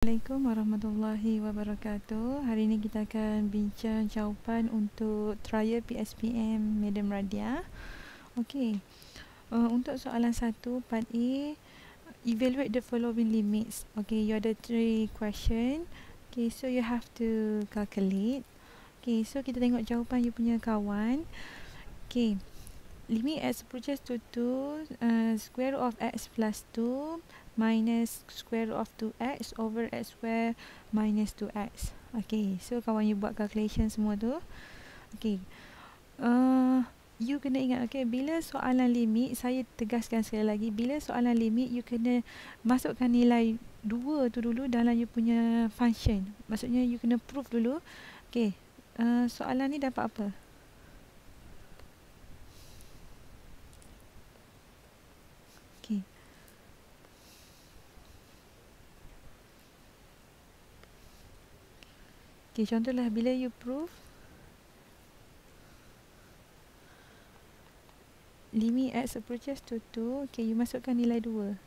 Assalamualaikum warahmatullahi wabarakatuh. Hari ini kita akan bincang jawapan untuk trial PSPM Madam Radia. Okey. Untuk soalan 1 part A, evaluate the following limits. Okay, you ada 3 question. Okay, so you have to calculate. Okay, so kita tengok jawapan you punya kawan. Okay, limit x approaches to 2, square root of x plus 2 minus square root of 2x over x square minus 2x. Okay, so kawan you buat calculation semua tu. Okay, you kena ingat, okay, bila soalan limit, saya tegaskan sekali lagi, bila soalan limit you kena masukkan nilai 2 tu dulu dalam you punya function. Maksudnya you kena prove dulu. Okay, soalan ni dapat apa? Okay, okay, contohlah bila you prove limit x approaches to 2, okay, you masukkan nilai 2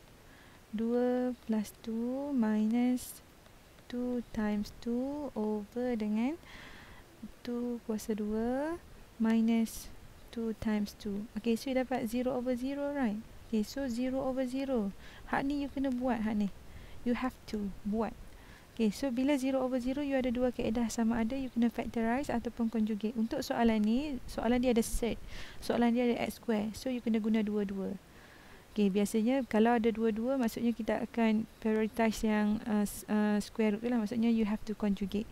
plus 2 minus 2 times 2 over dengan 2 kuasa 2 minus 2 times 2. Okay, so you dapat 0 over 0, right? Okay, so 0 over 0. Hak ni you kena buat, hak ni you have to buat. Okay, so bila 0 over 0, you ada dua kaedah, sama ada you kena factorize ataupun conjugate. Untuk soalan ni, soalan dia ada set, soalan dia ada x square, so you kena guna dua-dua. Okay, biasanya kalau ada dua-dua, maksudnya kita akan prioritize yang square root tu lah, maksudnya you have to conjugate.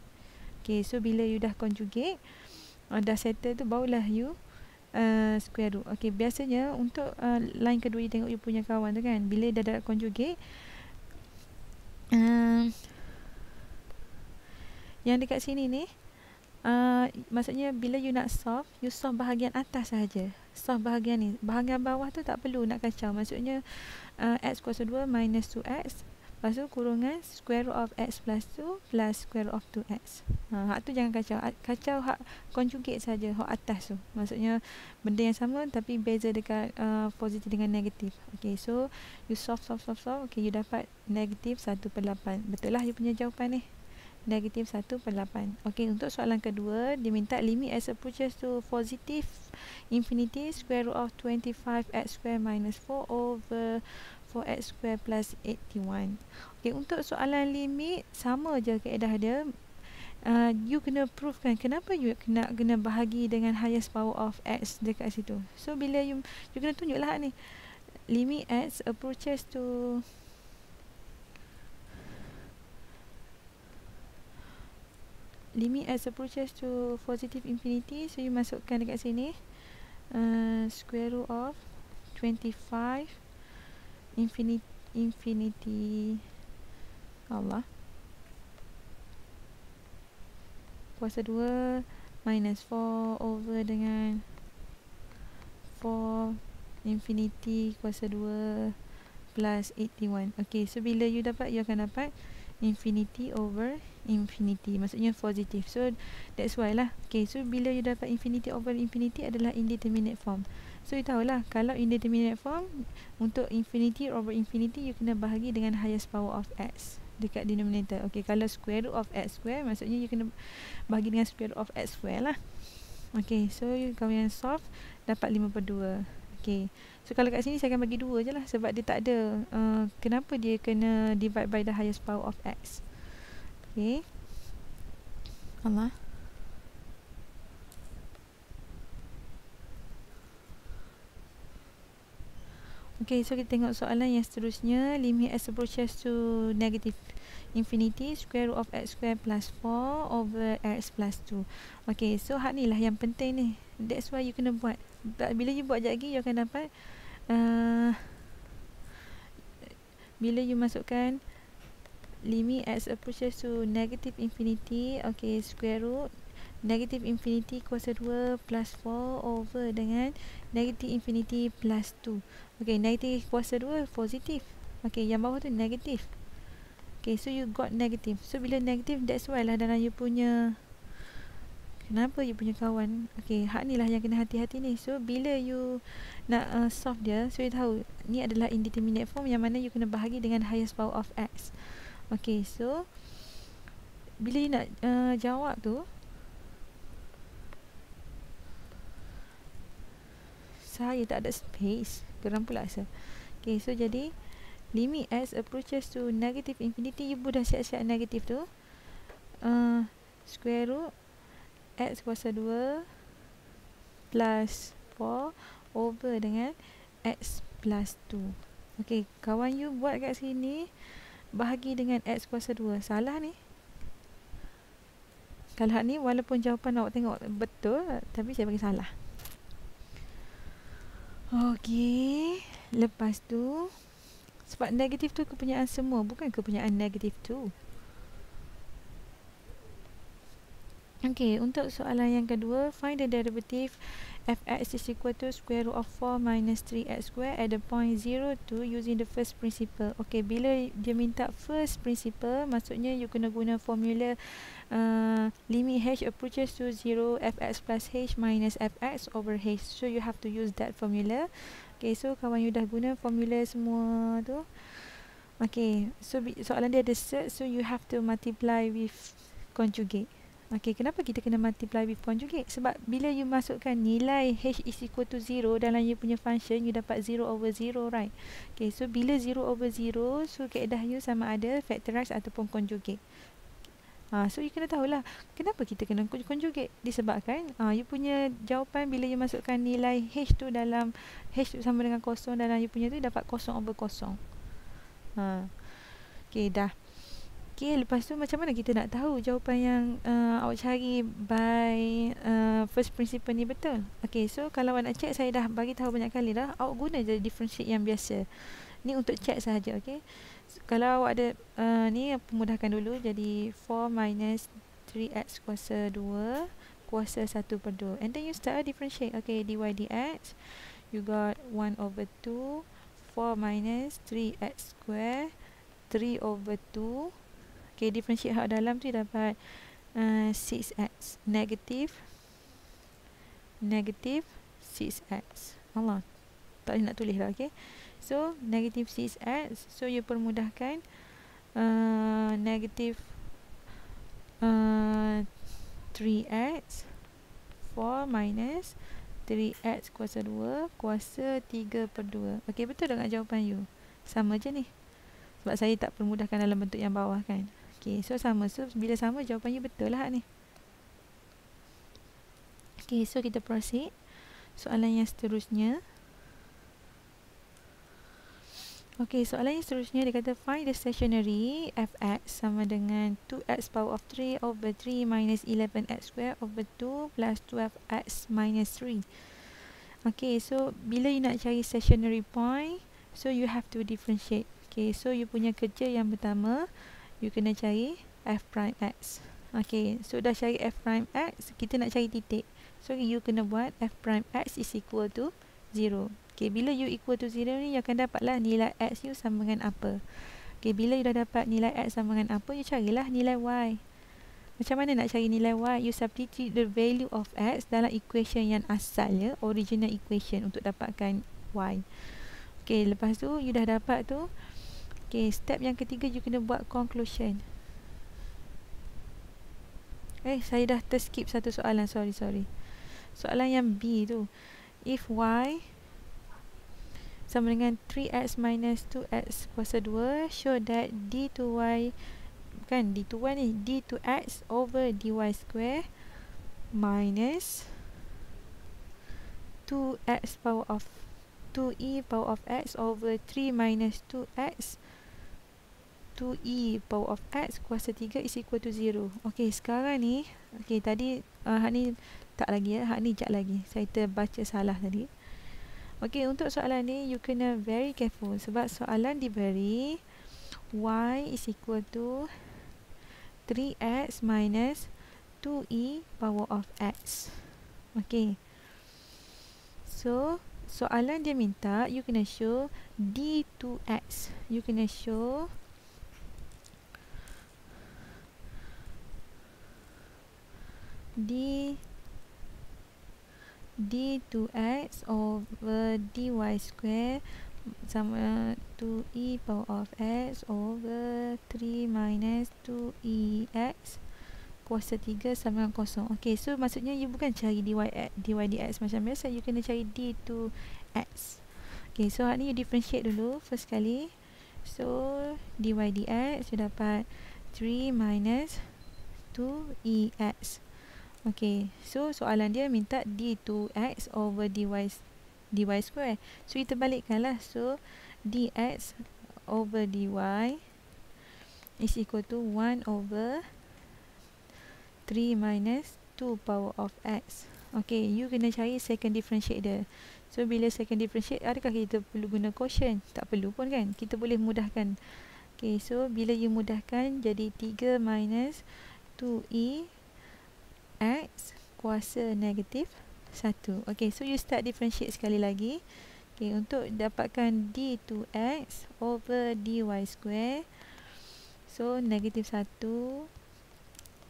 Okay, so bila you dah conjugate, dah settle tu, barulah you square root. Okay, biasanya untuk line kedua, you tengok you punya kawan tu kan, bila dah dapat conjugate, yang dekat sini ni, maksudnya bila you nak solve, you solve bahagian atas sahaja. Solve bahagian ni, bahagian bawah tu tak perlu nak kacau. Maksudnya x kuasa 2 minus 2x, lepas tu kurungan square root of x plus 2 plus square root of 2x. Hak tu jangan kacau. Kacau hak conjugate saja, hak atas tu. Maksudnya benda yang sama tapi beza dekat positif dengan negatif. Okay, so you solve. Okay, you dapat negatif 1/8. Betul lah you punya jawapan ni, negatif 1/8. Okay, untuk soalan kedua, dia minta limit x approaches to positive infinity square root of 25x square minus 4 over 4x square plus 81. Okay, untuk soalan limit, sama je kaedah dia. You kena prove kan, kenapa you kena bahagi dengan highest power of x dekat situ. So bila you kena tunjuklah ni, limit x approaches to positive infinity, so you masukkan dekat sini square root of 25 infinity Allah kuasa 2 minus 4 over dengan 4 infinity kuasa 2 plus 81. Okay, so bila you dapat, you akan dapat infinity over infinity, maksudnya positif. So that's why lah. Okay, so bila you dapat infinity over infinity adalah indeterminate form. So you tahulah, kalau indeterminate form, untuk infinity over infinity, you kena bahagi dengan highest power of x dekat denominator. Okay, kalau square root of x square, maksudnya you kena bahagi dengan square root of x square lah. Okay, so kamu yang solve dapat 5/2. Okay, so kalau kat sini saya akan bagi 2 je lah, sebab dia tak ada kenapa dia kena divide by the highest power of x. Okay, Allah. Okay, so kita tengok soalan yang seterusnya. Limit x approaches to negative infinity square root of x square plus 4 over x plus 2. Okay, so hak ni lah yang penting ni. That's why you kena buat. Bila you buat sekejap lagi, you akan dapat bila you masukkan limit x approaches to negative infinity, okay, square root negative infinity kuasa 2 plus 4 over dengan negative infinity plus 2. Okay, negative kuasa 2 positif. Okay, yang bawah tu negatif. Okay, so you got negative. So bila negatif, that's why lah dalam you punya, kenapa you punya kawan, okay, hak ni lah yang kena hati-hati ni. So bila you nak solve dia, so you tahu ni adalah indeterminate form, yang mana you kena bahagi dengan highest power of x. Okay, so bila you nak jawab tu, saya tak ada space. Geram pula saya. Okay, so jadi limit x approaches to negative infinity, you dah siap-siap negatif tu. Square root x kuasa 2 plus 4 over dengan x plus 2. Okay, kawan you buat kat sini bahagi dengan x kuasa 2. Salah ni. Kalau ni walaupun jawapan awak tengok betul, tapi saya bagi salah. Okay, lepas tu sebab negatif tu kepunyaan semua, bukan kepunyaan negatif tu. Okay, untuk soalan yang kedua, find the derivative fx is equal to square root of 4 minus 3x square at the point 0, 2 using the first principle. Okay, bila dia minta first principle, maksudnya you kena guna formula limit h approaches to 0 fx plus h minus fx over h. So you have to use that formula. Okay, so kawan you dah guna formula semua tu. Okay, so soalan dia ada set, so you have to multiply with conjugate. Okay, kenapa kita kena multiply with conjugate? Sebab bila you masukkan nilai h is equal to 0 dalam you punya function, you dapat 0 over 0, right? Okay, so bila 0 over 0, so kaedah you sama ada factorize ataupun conjugate. So you kena tahulah kenapa kita kena conjugate. Disebabkan you punya jawapan bila you masukkan nilai h tu dalam h tu sama dengan kosong dalam you punya tu, dapat kosong over kosong. Okay, dah. Okay, lepas tu macam mana kita nak tahu jawapan yang awak cari by first principle ni betul? Okay, so kalau awak nak check, saya dah bagi tahu banyak kali dah, awak guna je differentiate yang biasa. Ni untuk check sahaja, okay? Kalau awak ada ni, pemudahkan dulu. Jadi 4 minus 3x kuasa 2 kuasa 1 per 2. And then you start differentiate. Okay, dy dx. You got 1 over 2. 4 minus 3x square 3 over 2. Okay, differentiate hak dalam tu dapat 6x. Negative 6x. Allah, tak boleh nak tulis dah, okay? So, negative 6x. So, you permudahkan negative 3x 4 minus 3x kuasa 2 kuasa 3 per 2. Okay, betul dengan jawapan you? Sama je ni. Sebab saya tak permudahkan dalam bentuk yang bawah kan. Okay, so sama. So, bila sama, jawapan you betul lah ni. Okay, so kita proceed. Soalan yang seterusnya. Okay, soalan yang seterusnya dia kata find the stationary fx sama dengan 2x power of 3 over 3 minus 11x square over 2 plus 12x minus 3. Okay, so bila you nak cari stationary point, so you have to differentiate. Okay, so you punya kerja yang pertama, you kena cari f prime x. Okay, so dah cari f prime x, kita nak cari titik. So you kena buat f prime x is equal to 0. Okay, bila you equal to 0 ni, you akan dapatlah nilai x you sama dengan apa. Okay, bila you dah dapat nilai x sama dengan apa, you carilah nilai y. Macam mana nak cari nilai y? You substitute the value of x dalam equation yang asalnya, original equation, untuk dapatkan y. Okay, lepas tu you dah dapat tu. Okay, step yang ketiga, you kena buat conclusion. Saya dah terskip satu soalan, sorry. Soalan yang B tu, if y sama dengan 3x minus 2x kuasa 2, show that d2y, bukan d2y ni, d2x over dy square minus 2x power of 2e power of x over 3 minus 2x 2e power of x kuasa 3 is equal to 0. Okay, sekarang ni, okay, tadi hak ni tak lagi hak ni jap lagi. Saya terbaca salah tadi. Okay, untuk soalan ni, you kena very careful. Sebab soalan diberi y is equal to 3x minus 2e power of x. Okay. So, soalan dia minta, you kena show d2x. You kena show d2x over dy square sama 2e power of x over 3 minus 2ex kuasa 3 sama dengan kosong. Okay, so maksudnya you bukan cari dy dx macam biasa, you kena cari d2x. Okay, so hari ni you differentiate dulu first kali. So dy dx you dapat 3 minus 2ex. Okay, so soalan dia minta d2x over dy square. So kita balikkan lah. So dx over dy is equal to 1 over 3 minus 2 power of x. Okay, you kena cari second differentiate dia. So bila second differentiate, adakah kita perlu guna quotient? Tak perlu pun kan, kita boleh mudahkan. Okay, so bila you mudahkan jadi 3 minus 2e x kuasa negatif 1. Okay, so you start differentiate sekali lagi. Okay, untuk dapatkan d2x over dy square. So negatif 1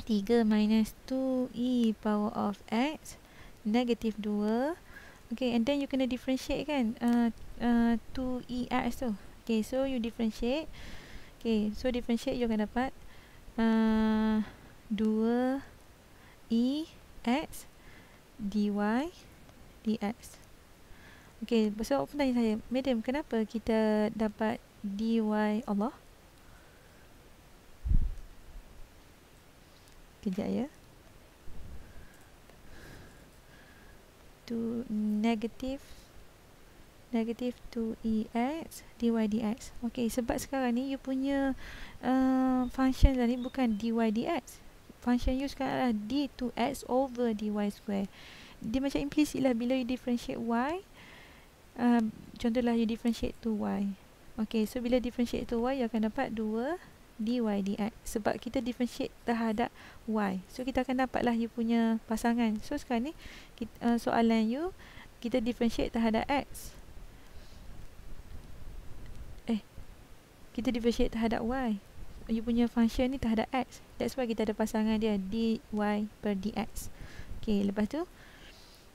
3 minus 2e power of x negatif 2. Okay, and then you kena differentiate kan 2ex tu. Okay, so you differentiate. Okay, so differentiate you akan dapat 2ex dy dx. Okay, so apa tanya saya, madam, kenapa kita dapat dy Allah? Kejap ya. To negatif 2ex dy dx. Okay, sebab sekarang ni you punya function ni bukan dy dx. Function you sekarang adalah d2x over dy square. Dia macam implicit lah bila you differentiate y. Contohlah you differentiate 2y. Okay, so bila differentiate 2y you akan dapat 2 dy dx. Sebab kita differentiate terhadap y, so kita akan dapatlah you punya pasangan. So sekarang ni soalan you, kita differentiate terhadap x. Kita differentiate terhadap y. You punya function ni terhadap x. That's why kita ada pasangan dia dy per dx. Okay, lepas tu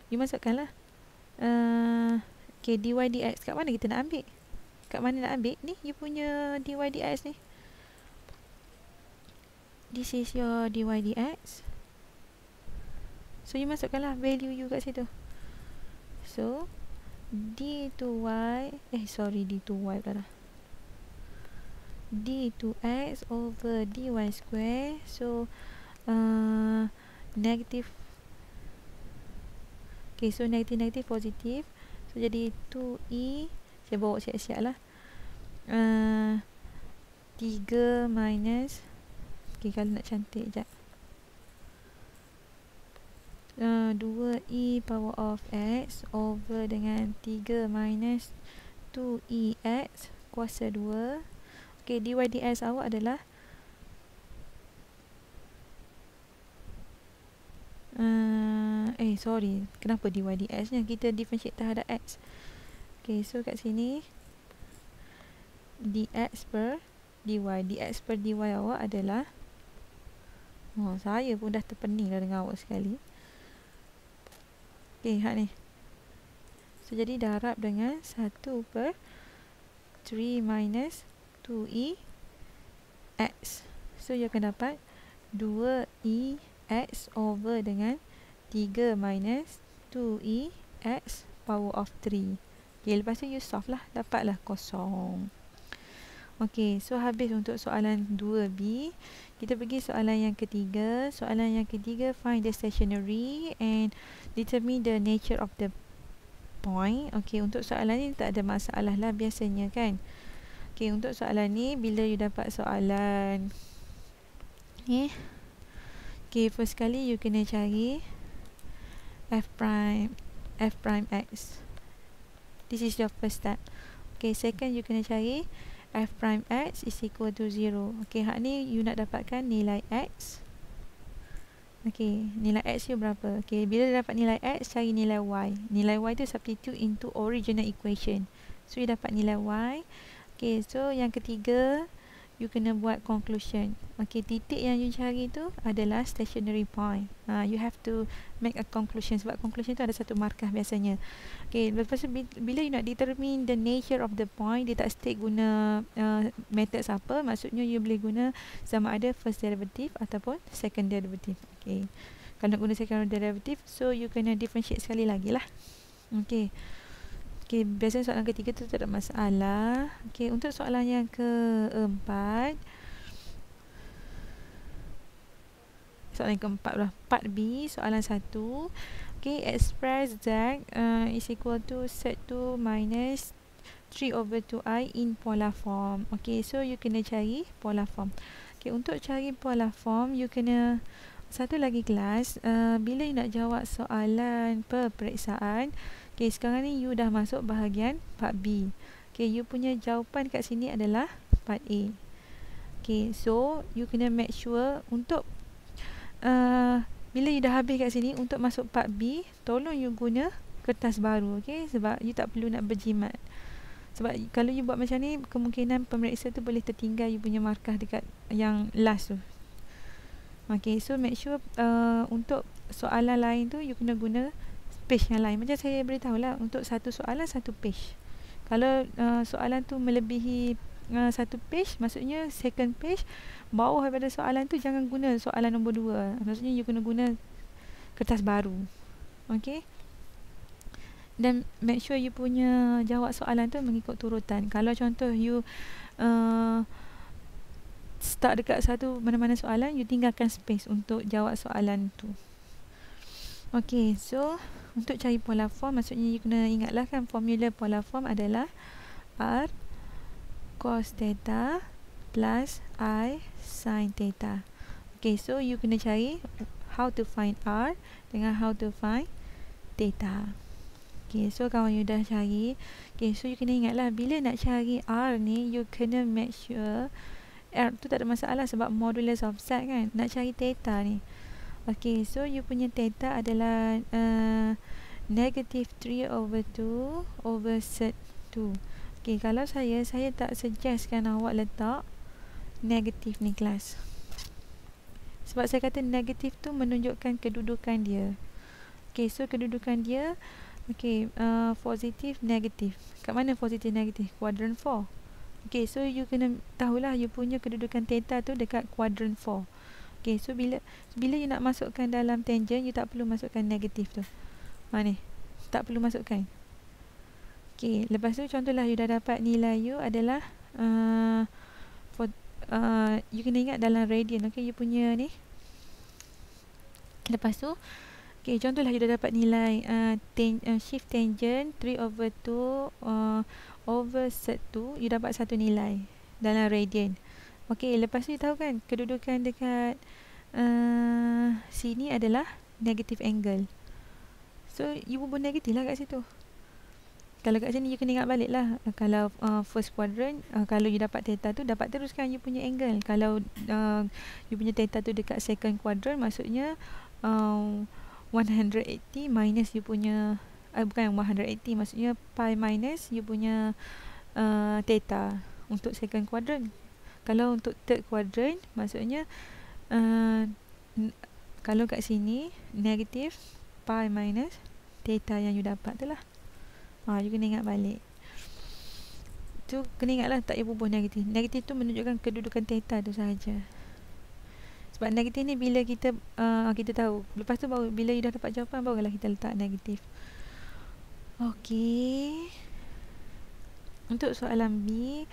you masukkanlah okay, dy dx kat mana kita nak ambil? Kat mana nak ambil? Ni you punya dy dx ni. This is your dy dx. So you masukkanlah value you kat situ. So d2y d2y pula dah. d2x over dy square. So negatif. Okay, so negatif positif. So jadi 2e, saya bawa siap-siap lah, 3 minus, okay, kalau nak cantik sekejap, 2e power of x over dengan 3 minus 2ex kuasa 2. Okay, dy dx awak adalah sorry, kenapa dy dx nya? Kita differentiate terhadap x. Okay, so kat sini dx per dy awak adalah, saya pun dah terpening dah dengan awak sekali. Okay, hak ni. So jadi darab dengan 1 per 3 minus 2e x. So you akan dapat 2e x over dengan 3 minus 2e x power of 3. Okay, lepas tu you solve lah, dapatlah kosong. Okay, so habis untuk soalan 2b. Kita pergi soalan yang ketiga. Soalan yang ketiga, find the stationary and determine the nature of the point. Okay, untuk soalan ni tak ada masalah lah biasanya kan. Okay, untuk soalan ni, bila you dapat soalan ni, okay, first kali you kena cari f prime x. This is your first step. Okay, second you kena cari f prime x is equal to 0. Okay, hak ni you nak dapatkan nilai x. Okay, nilai x you berapa? Okay, bila dapat nilai x, cari nilai y. Nilai y tu substitute into original equation. So you dapat nilai y. Okay, so yang ketiga, you kena buat conclusion. Okay, titik yang you cari tu adalah stationary point. You have to make a conclusion, sebab conclusion tu ada satu markah biasanya. Okay, lepas tu bila you nak determine the nature of the point, dia tak stick guna methods apa, maksudnya you boleh guna sama ada first derivative ataupun second derivative. Okay, kalau nak guna second derivative, so you kena differentiate sekali lagi lah. Okay. Okay, biasanya soalan ketiga tu tak ada masalah. Okay, untuk soalan yang keempat, lah, part B, soalan 1. Okay, express Z is equal to Z2 minus 3/2i in polar form. Okay, so you kena cari polar form. Okay, untuk cari polar form, you kena satu lagi kelas, bila you nak jawab soalan peperiksaan. Okay, sekarang ni you dah masuk bahagian part B. Okay, you punya jawapan kat sini adalah part A. Okay, so you kena make sure untuk bila you dah habis kat sini, untuk masuk part B, tolong you guna kertas baru. Okay, sebab you tak perlu nak berjimat. Sebab kalau you buat macam ni, kemungkinan pemeriksa tu boleh tertinggal you punya markah dekat yang last tu. Okay, so make sure untuk soalan lain tu you kena guna page yang lain. Macam saya beritahu lah, untuk satu soalan satu page. Kalau soalan tu melebihi satu page, maksudnya second page, bawah daripada soalan tu jangan guna soalan nombor 2. Maksudnya you kena guna kertas baru. Okay, dan make sure you punya jawab soalan tu mengikut turutan. Kalau contoh you start dekat satu mana-mana soalan, you tinggalkan space untuk jawab soalan tu. Okay, so untuk cari polar form, maksudnya you kena ingatlah kan, formula polar form adalah R cos theta plus I sin theta. Okay, so you kena cari how to find R dengan how to find theta. Okay, so kawan you dah cari. Okay, so you kena ingatlah, bila nak cari R ni, you kena make sure R tu tak ada masalah sebab modulus of Z kan. Nak cari theta ni. Okay, so you punya theta adalah negative 3/2 over Z2. Okay, kalau saya tak suggestkan awak letak negatif ni kelas. Sebab saya kata negatif tu menunjukkan kedudukan dia. Okay, so kedudukan dia, okay, positif, negatif. Kat mana positif, negatif? Quadrant 4. Okay, so you kena tahulah you punya kedudukan theta tu dekat quadrant 4. Okay, so bila you nak masukkan dalam tangent, you tak perlu masukkan negatif tu. Ni, tak perlu masukkan. Okay, lepas tu contohlah you dah dapat nilai you adalah you kena ingat dalam radian. Okay, you punya ni. Lepas tu, okay, contohlah you dah dapat nilai shift tangent 3/2 over Z2, you dapat satu nilai dalam radian. Okay, lepas tu you tahu kan kedudukan dekat sini adalah negative angle. So you bubuh negatif lah kat situ. Kalau kat sini you kena ingat balik lah, kalau first quadrant, kalau you dapat theta tu, dapat teruskan you punya angle. Kalau you punya theta tu dekat second quadrant, maksudnya 180 minus you punya bukan 180, maksudnya pi minus you punya theta untuk second quadrant. Kalau untuk third quadrant, maksudnya kalau kat sini negatif pi minus theta yang you dapat tu lah. You kena ingat balik. Tu kena ingatlah, tak payah bubuh negatif. Negatif tu menunjukkan kedudukan theta tu sahaja. Sebab negatif ni bila kita tahu. Lepas tu baru bila you dah dapat jawapan, barulah kita letak negatif. Okey. Untuk soalan B,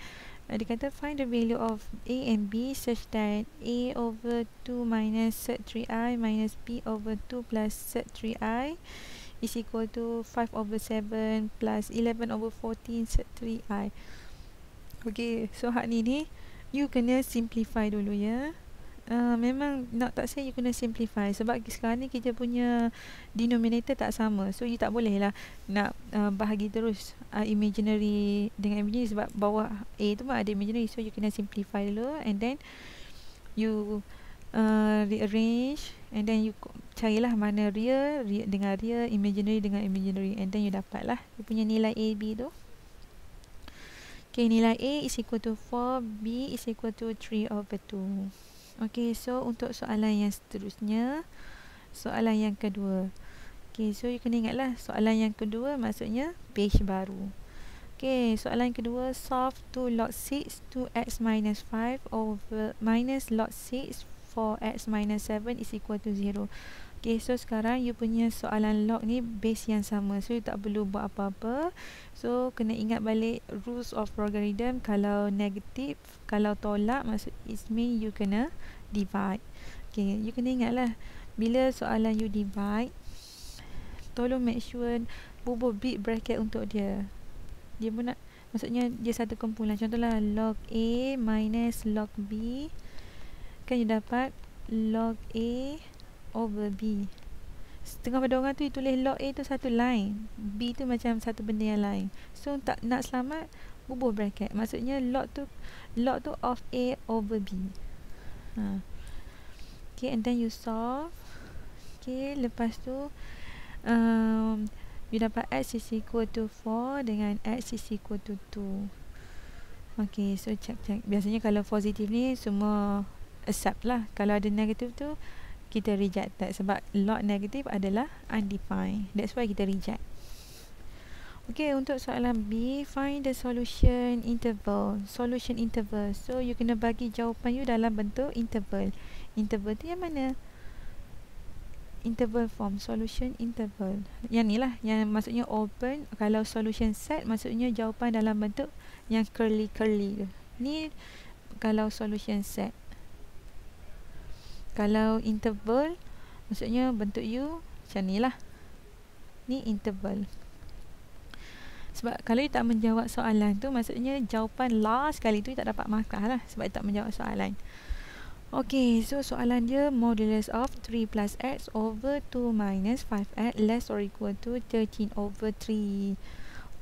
dia kata find the value of A and B such that A over 2 minus Z3i minus B over 2 plus Z3i is equal to 5/7 plus 11/14 Z3i. Okay, so hak ni you kena simplify dulu ya. Memang nak tak say you kena simplify sebab sekarang ni kita punya denominator tak sama, so you tak boleh lah nak bahagi terus imaginary dengan imaginary sebab bawah A tu pun ada imaginary, so you kena simplify dulu and then you rearrange and then you carilah mana real dengan real, imaginary dengan imaginary, and then you dapat lah you punya nilai AB tu. Okay, nilai A is equal to 4, B is equal to 3/2. Okay, so untuk soalan yang seterusnya, soalan yang kedua. Okay, so you kena ingatlah soalan yang kedua maksudnya page baru. Okay, soalan kedua, solve 2 log 6 2x minus 5 over minus log 6 4x minus 7 is equal to 0. Okay, so sekarang you punya soalan log ni base yang sama, so you tak perlu buat apa-apa. So kena ingat balik rules of logarithm. Kalau negatif, kalau tolak, maksud it mean you kena divide. Okay, you kena ingatlah bila soalan you divide, tolong make sure bubuh big bracket untuk dia. Dia pun nak, maksudnya dia satu kumpulan. Contohlah log A minus log B, kan you dapat log A over B. Setengah pada orang tu tulis log A tu satu line, B tu macam satu benda yang lain. So tak nak selamat, bubuh bracket. Maksudnya log tu of A over B. Okay, and then you solve. Okay, lepas tu you dapat x is equal to 4 dengan x is equal to 2. Okay, so check. Biasanya kalau positif ni semua accept lah. Kalau ada negatif tu kita rejected, sebab log negatif adalah undefined. That's why kita reject. Okay, untuk soalan B, find the solution interval. Solution interval. So you kena bagi jawapan you dalam bentuk interval. Interval tu yang mana? Interval form, solution interval. Yang ni lah, yang maksudnya open. Kalau solution set, maksudnya jawapan dalam bentuk yang curly tu. Ni kalau solution set. Kalau interval, maksudnya bentuk you macam ni lah. Ni interval. Sebab kalau you tak menjawab soalan tu, maksudnya jawapan last kali tu you tak dapat markah lah, sebab you tak menjawab soalan. Okay, so soalan dia modulus of 3 plus x over 2 minus 5x less or equal to 13/3.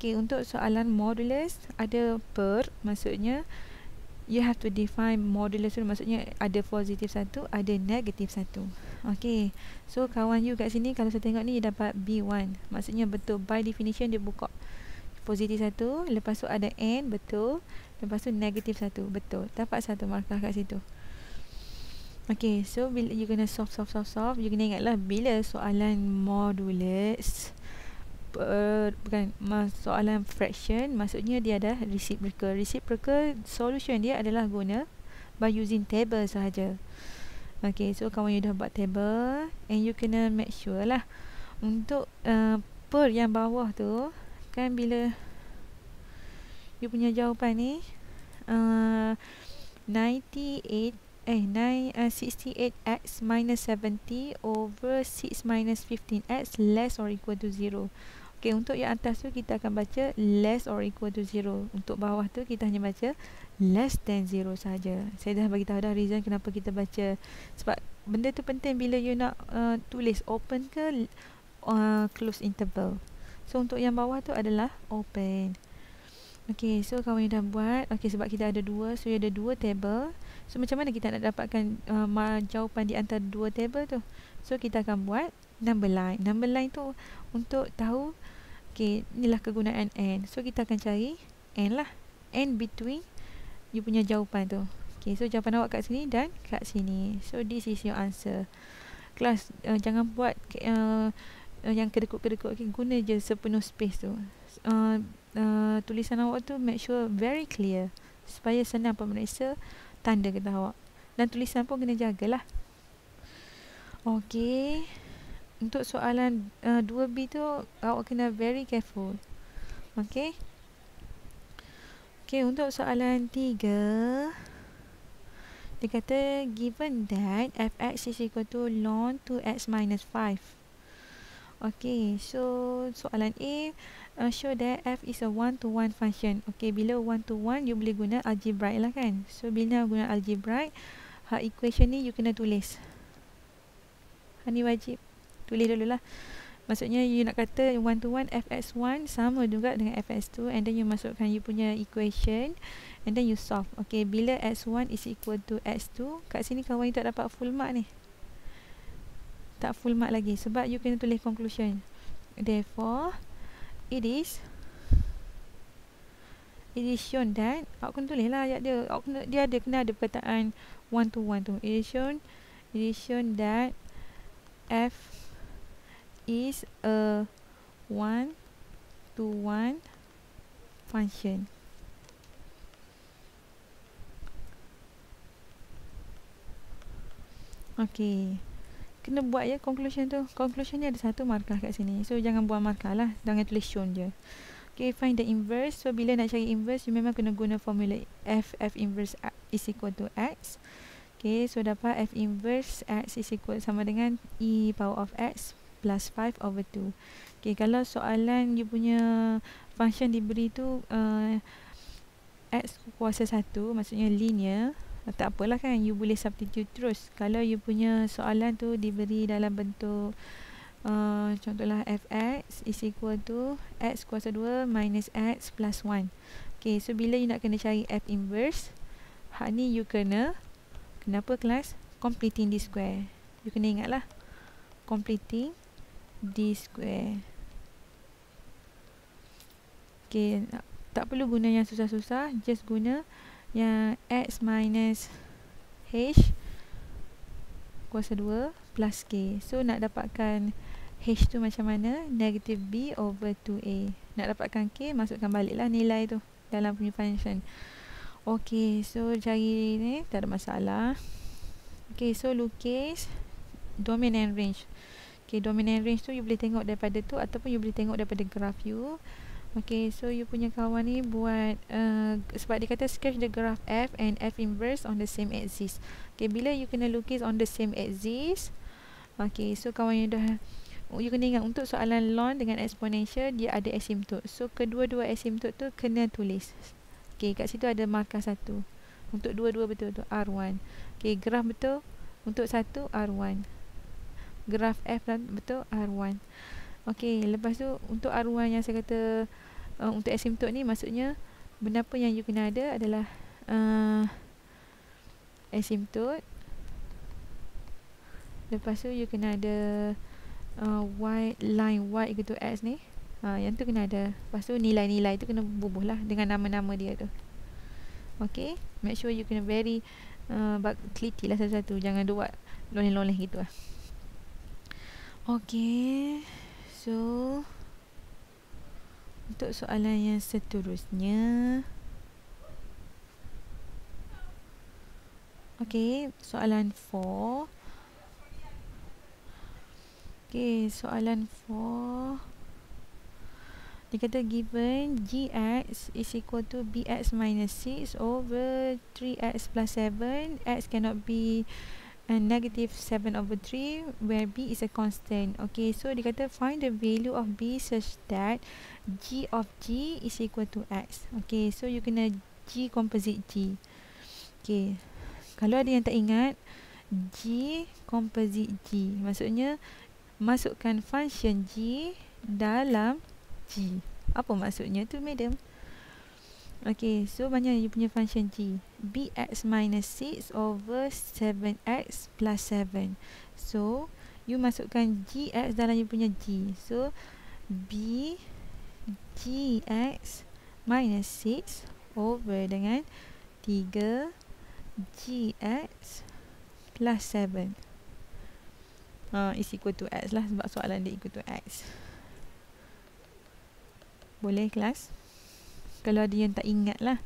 Okay, untuk soalan modulus ada per, maksudnya you have to define modulus tu, maksudnya ada positif satu, ada negatif satu. Okay, so kawan you kat sini kalau saya tengok ni, dia dapat B1, maksudnya betul. By definition dia buka positif satu, lepas tu ada N, betul. Lepas tu negatif satu, betul. Dapat satu markah kat situ. Okay, so bila you kena solve, you kena ingatlah bila soalan modulus, soalan fraction, maksudnya dia ada reciprocal. Reciprocal solution dia adalah guna by using table sahaja. Okay, so kawan you dah buat table, and you kena make sure lah untuk per yang bawah tu, kan bila you punya jawapan ni 68x minus 70 over 6 minus 15x less or equal to 0. Okay, untuk yang atas tu kita akan baca less or equal to 0. Untuk bawah tu kita hanya baca less than 0 saja. Saya dah bagi tahu dah reason kenapa kita baca. Sebab benda tu penting bila you nak tulis open ke close interval. So untuk yang bawah tu adalah open. Okay, so kawan yang dah buat. Okay, sebab kita ada dua, so ada dua table. So macam mana kita nak dapatkan jawapan di antara dua table tu? So kita akan buat number line. Number line tu untuk tahu, okay, inilah kegunaan N. So kita akan cari N lah, N between you punya jawapan tu. Okay, so jawapan awak kat sini dan kat sini. So this is your answer. Kelas, jangan buat yang kedekut-kedekut. Okay, guna je sepenuh space tu. Tulisan awak tu make sure very clear, supaya senang pemeriksa tanda kata awak. Dan tulisan pun kena jagalah. Okay, untuk soalan 2B tu awak kena very careful. Okay. Okay, untuk soalan 3, dia kata given that fx is equal to ln 2x minus 5. Okay, so soalan A, show that f is a one-to-one function. Okay, bila one-to-one, you boleh guna algebraic lah kan. So bila guna algebraic, equation ni you kena tulis. Ni wajib tulis dululah. Maksudnya you nak kata one-to-one fx1 sama juga dengan fx2, and then you masukkan you punya equation, and then you solve. Okay, bila x1 is equal to x2, kat sini kawan you tak dapat full mark ni. Tak full mark lagi sebab you kena tulis conclusion. Therefore it is addition that, awak kena tulis lah ayat dia. Dia kena ada perkataan one to one tu. Addition that f is a one to one function. Okay, kena buat ya conclusion tu. Conclusion ni ada satu markah kat sini, so jangan buang markah lah, jangan tulis shown je. Okay, find the inverse. So bila nak cari inverse, you memang kena guna formula f inverse is equal to x. Okay, so dapat f inverse x is equal sama dengan e power of x plus 5 over 2. Okay, kalau soalan you punya function diberi tu x kuasa 1, maksudnya linear, tak apalah kan, you boleh substitute terus. Kalau you punya soalan tu diberi dalam bentuk contohlah fx is equal to x kuasa 2 minus x plus 1. Okay, so bila you nak kena cari f inverse, hak ni you kena apa kelas? Completing d square. You kena ingat lah, completing d square. Okay, tak perlu guna yang susah-susah, just guna yang x minus h kuasa 2 plus k. So nak dapatkan h tu macam mana? Negative b over 2a. Nak dapatkan k, masukkan balik lah nilai tu dalam punya function. Okay, so cari ni tak ada masalah. Okay, so lukis domain and range. Okay, domain and range tu you boleh tengok daripada tu, ataupun you boleh tengok daripada graph you. Okay, so you punya kawan ni buat sebab dia kata sketch the graph f and f inverse on the same axis. Okay, bila you kena lukis on the same axis, okay, so kawan you dah, you kena ingat untuk soalan ln dengan exponential dia ada asymptote. So kedua-dua asymptote tu kena tulis. Okay, kat situ ada markah 1. Untuk dua-dua betul tu R1. Okay, graf betul. Untuk 1 R1. Graf F betul R1. Okay, lepas tu untuk R1 yang saya kata untuk asymptote ni, maksudnya benda apa yang you kena ada adalah asymptote. Lepas tu you kena ada y, line y equal to x ni. Yang tu kena ada. Lepas tu nilai-nilai tu kena bubuh lah dengan nama-nama dia tu. Okay, make sure you kena very teliti lah satu-satu, jangan buat loleh-loleh gitu lah. Okay, so untuk soalan yang seterusnya, okay, soalan 4. Okay, soalan 4 dia kata given gx is equal to bx minus 6 over 3x plus 7. X cannot be negative 7 over 3 where b is a constant. Okay, so dia kata find the value of b such that g of g is equal to x. Okay, so you kena g composite g. Okay, kalau ada yang tak ingat, g composite g maksudnya masukkan function g dalam g. Apa maksudnya tu, madam? Okay, so banyak you punya function g. bx minus 6 over 7x plus 7. So, you masukkan gx dalam you punya g. So, b gx minus 6 over dengan 3 gx plus 7 is equal to x lah, sebab soalan dia equal to x. Boleh kelas? Kalau ada yang tak ingat lah,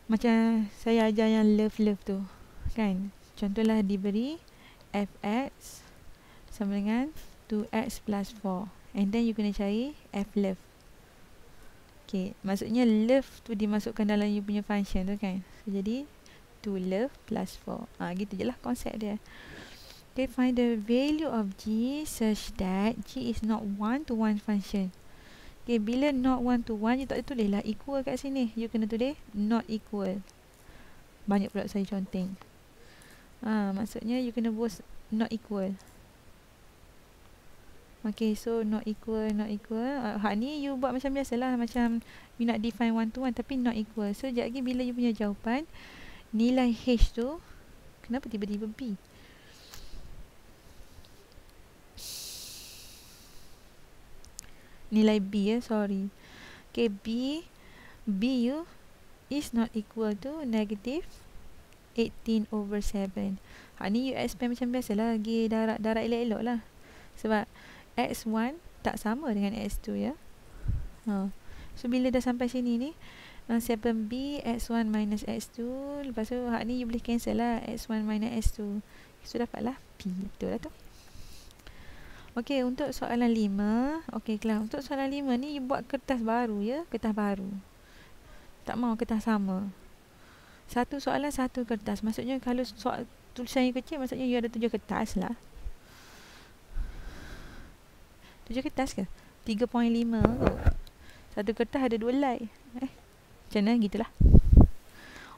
macam saya ajar yang love tu kan, contohlah diberi fx sama dengan 2x plus 4, and then you kena cari f love. Okay, maksudnya love tu dimasukkan dalam you punya function tu kan, so, jadi 2 love plus 4. Gitu je lah konsep dia. Okay, find the value of g such that g is not one to one function. Okay, bila not one to one, you tak tulis lah equal kat sini. You kena tulis not equal. Banyak pula saya conteng. Maksudnya you kena buat not equal. Okay, so not equal. Hak ni you buat macam biasalah, macam you nak define one to one tapi not equal. So, sekejap lagi bila you punya jawapan, nilai h tu, kenapa tiba-tiba b? Nilai b sorry. Okay, b BU is not equal to negative 18/7. Ni you expand macam biasa lah, lagi darab elok-elok lah. Sebab X1 tak sama dengan X2 ya. So bila dah sampai sini ni, 7B X1 minus X2. Lepas tu ni you boleh cancel lah, X1 minus X2. So dapatlah P. Betul lah tu. Okey, untuk soalan 5. Okey kelas, untuk soalan 5 ni you buat kertas baru ya, kertas baru. Tak mau kertas sama. Satu soalan satu kertas. Maksudnya kalau tulisan yang kecil, maksudnya you ada 7 kertas lah. 7 kertas ke? 3.5 kot. Satu kertas ada 2 line. Macam mana? Gitulah.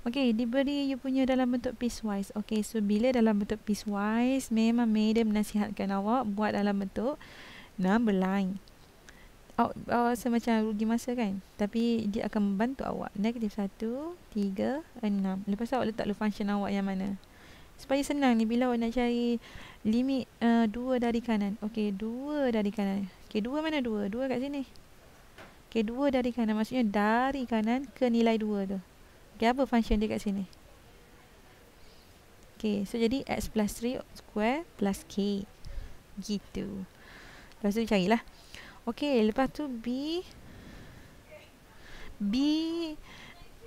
Okey, diberi you punya dalam bentuk piecewise. Okey, so bila dalam bentuk piecewise, memang madam nasihatkan awak buat dalam bentuk number line. Awak rasa macam rugi masa kan? Tapi dia akan membantu awak. Negatif 1, 3, 6. Lepas tu awak letak function awak yang mana. Supaya senang ni bila awak nak cari limit 2 dari kanan. Okey, 2 dari kanan. Okey, 2 mana 2? 2 kat sini. Okey, 2 dari kanan. Maksudnya dari kanan ke nilai 2 tu. Okey, apa function dia kat sini? Okey, so jadi x plus 3 square plus k. Gitu. Lepas tu carilah. Okey, lepas tu B,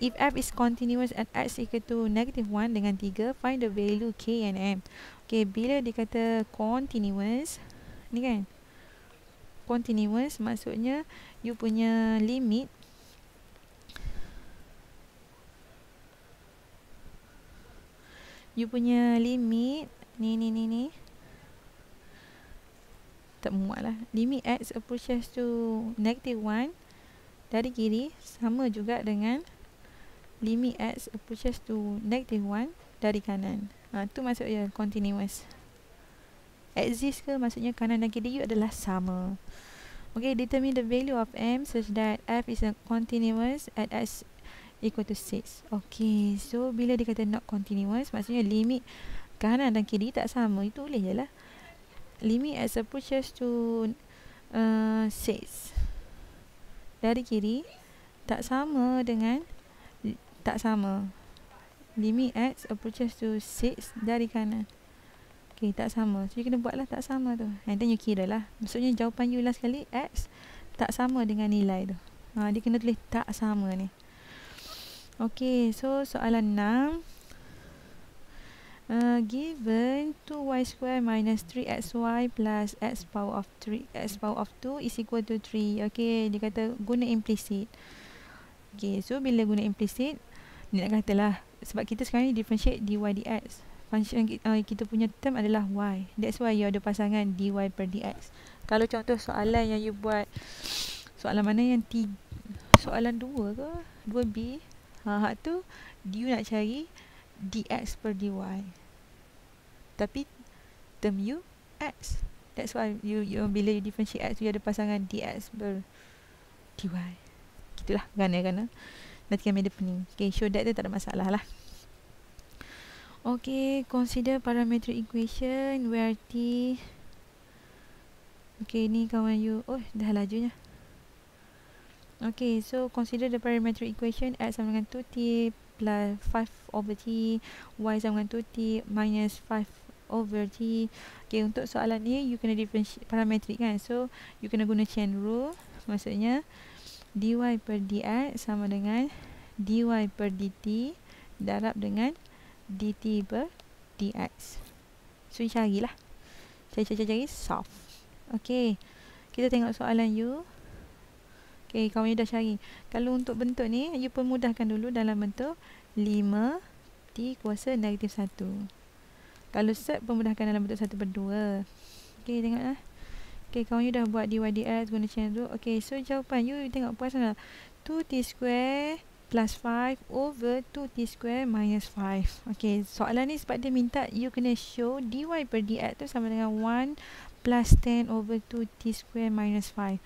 if f is continuous at x equal to negative 1 dengan 3, find the value k and m. Okey, bila dikata continuous, ni kan, continuous maksudnya you punya limit ni tak muat lah. Limit x approaches to negative 1 dari kiri sama juga dengan limit x approaches to negative 1 dari kanan. Tu maksudnya continuous. Exist ke maksudnya kanan dan kiri you adalah sama. Okay, determine the value of m such that f is a continuous at x equal to 6. Okay, so bila dikata not continuous, maksudnya limit kanan dan kiri tak sama. Itu boleh je lah. Limit x approaches to 6 dari kiri tak sama dengan limit x approaches to 6 dari kanan. Okay, tak sama. So you kena buatlah tak sama tu. And then you kira lah. Maksudnya jawapan you last kali x tak sama dengan nilai tu. Dia kena tulis tak sama ni. Okay, so soalan 6. Given 2y square minus 3xy plus x power of 2 is equal to 3. Okay, dia kata guna implicit. Okay, so bila guna implicit, ni nak katalah, sebab kita sekarang ni differentiate dy dx. Function kita punya term adalah y. That's why you ada pasangan dy per dx. Kalau contoh soalan yang you buat, soalan mana yang soalan 2 ke? 2b. Hak tu you nak cari dx per dy. Tapi term you x. That's why you bila you differentiate x, you ada pasangan dx per dy. Gitulah, gana. Nanti kami ada pening. Okay, show that tu tak ada masalah lah. Okay, consider parametric equation where t. Okay, ni kawan you. Oh, dah lajunya. Okay, so consider the parametric equation x sama dengan 2t plus 5/t, y sama dengan 2t minus 5/t. Okay, untuk soalan ni you kena differentiate parametric kan. So you kena guna chain rule. Maksudnya dy per dx sama dengan dy per dt darab dengan dt per dx. So carilah. Cari solve. Okay, kita tengok soalan you. Okay, kawan you dah cari. Kalau untuk bentuk ni, you permudahkan dulu dalam bentuk 5t kuasa negatif 1. Kalau set, permudahkan dalam bentuk 1/2. Okay, tengoklah. Okay, kawan you dah buat dy dx guna chain rule. Okay, so jawapan you tengok puas mana. 2t square plus 5 over 2t square minus 5. Okay, soalan ni sebab dia minta you kena show dy per dx tu sama dengan 1 plus 10 over 2t square minus 5.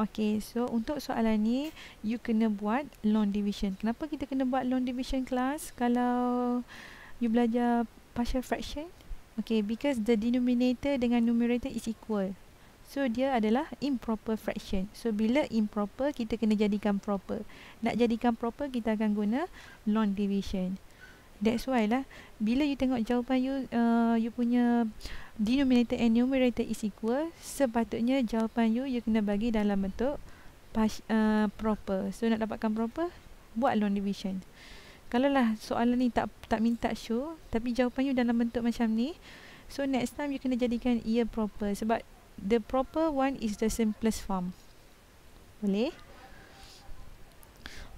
Okay, so untuk soalan ni you kena buat long division. Kenapa kita kena buat long division kelas kalau you belajar partial fraction? Okay, because the denominator dengan numerator is equal. So dia adalah improper fraction. So bila improper, kita kena jadikan proper. Nak jadikan proper, kita akan guna long division. That's why lah, bila you tengok jawapan you, you punya denominator and numerator is equal, sepatutnya jawapan you, you kena bagi dalam bentuk proper. So nak dapatkan proper, buat long division. Kalau lah soalan ni tak minta show, tapi jawapan you dalam bentuk macam ni, so next time you kena jadikan ia proper. Sebab the proper one is the simplest form. Boleh?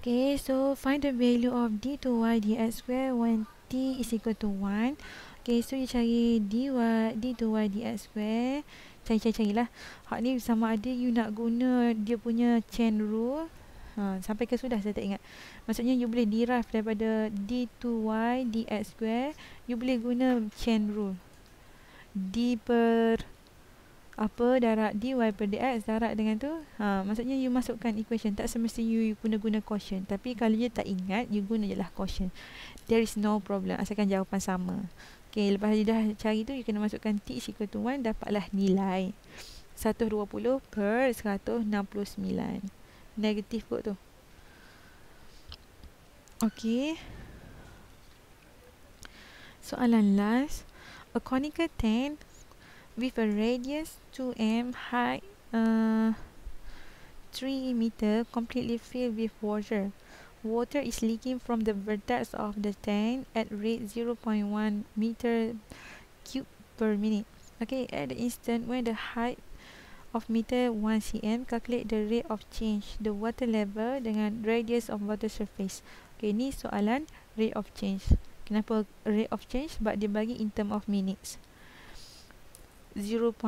Okay, so find the value of d2y dx square when t is equal to 1. Okay, so you cari d2y dx square. Cari-carilah. Hak ni sama ada you nak guna dia punya chain rule. Sampai ke sudah saya tak ingat. Maksudnya you boleh derive daripada d2y dx square. You boleh guna chain rule. D per apa darab dy per dx darab dengan tu, maksudnya you masukkan equation. Tak semestinya you guna quotient, tapi kalau you tak ingat, you guna je lah quotient. There is no problem, asalkan jawapan sama. Okay, lepas you dah cari tu, you kena masukkan t is equal to 1, dapatlah nilai 120 per 169. Negatif kot tu. Okay, soalan last. A conical tank with a radius 2m, height 3 meter, completely filled with water. Water is leaking from the vertex of the tank at rate 0.1 meter cube per minute. Okay, at the instant when the height of meter 1 cm, calculate the rate of change the water level dengan radius of water surface. Okay, ni soalan rate of change. Kenapa rate of change? Sebab dia bagi in term of minutes. 0.1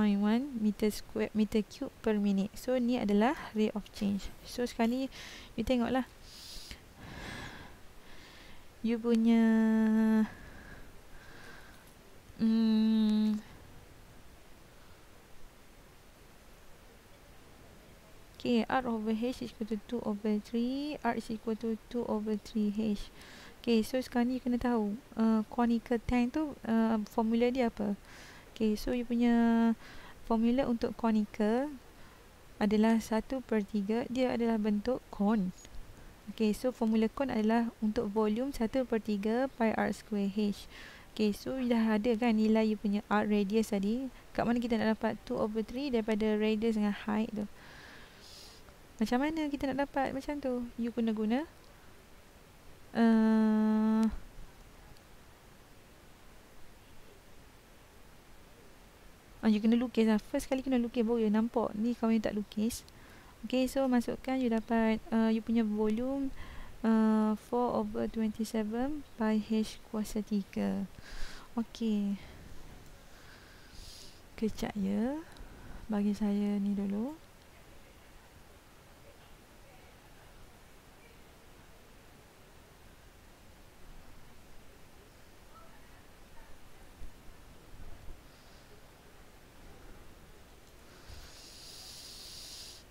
meter cube per minute. So ni adalah rate of change. So sekarang ni you tengoklah, you punya okay, R over H is equal to 2 over 3. R is equal to 2 over 3H. Okay, so sekarang ni you kena tahu conical tank tu formula dia apa. Okay, so you punya formula untuk conical adalah 1/3. Dia adalah bentuk cone. Okay, so formula cone adalah untuk volume 1/3 pi r square h. Okay, so dah ada kan nilai you punya r radius tadi. Kat mana kita nak dapat 2/3 daripada radius dengan height tu? Macam mana kita nak dapat macam tu? You kena guna you kena lukis lah. First kali kena lukis baru you nampak. Ni kawan you tak lukis. Okay, so masukkan you dapat you punya volume 4/27 pi h kuasa 3. Okay, kejap ya, bagi saya ni dulu.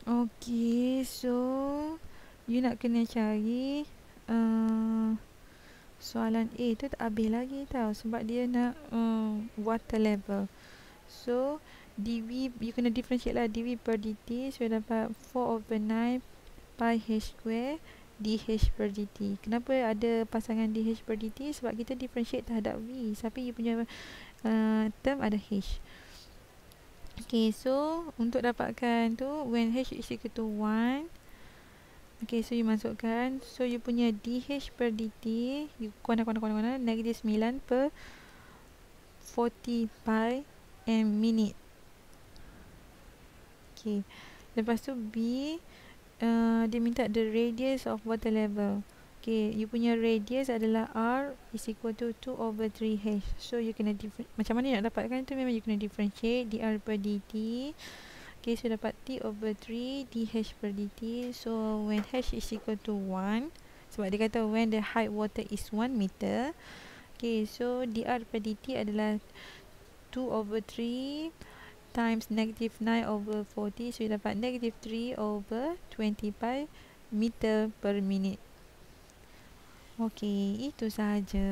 Okay, so you nak kena cari soalan A tu tak habis lagi tau, sebab dia nak water level. So dv, you kena differentiate lah dv per dt. So dapat 4/9 pi h square dh per dt. Kenapa ada pasangan dh per dt? Sebab kita differentiate terhadap v, tapi you punya term ada h. Okay, so untuk dapatkan tu, when h is equal to 1, okay, so you masukkan, so you punya dh per dt, you kuana negatif 9/40 pi m minute. Okay, lepas tu b, dia minta the radius of water level. Okay, you punya radius adalah r is equal to 2/3h. So you kena macam mana nak dapatkan tu, memang you kena differentiate dr per dt. Okay, so dapat t/3 dh per dt. So when h is equal to 1, sebab dia kata when the height water is 1 meter. Okay, so dr per dt adalah 2/3 times negative 9/40. So you dapat negative 3/20 pi meter per minute. Okey, itu sahaja.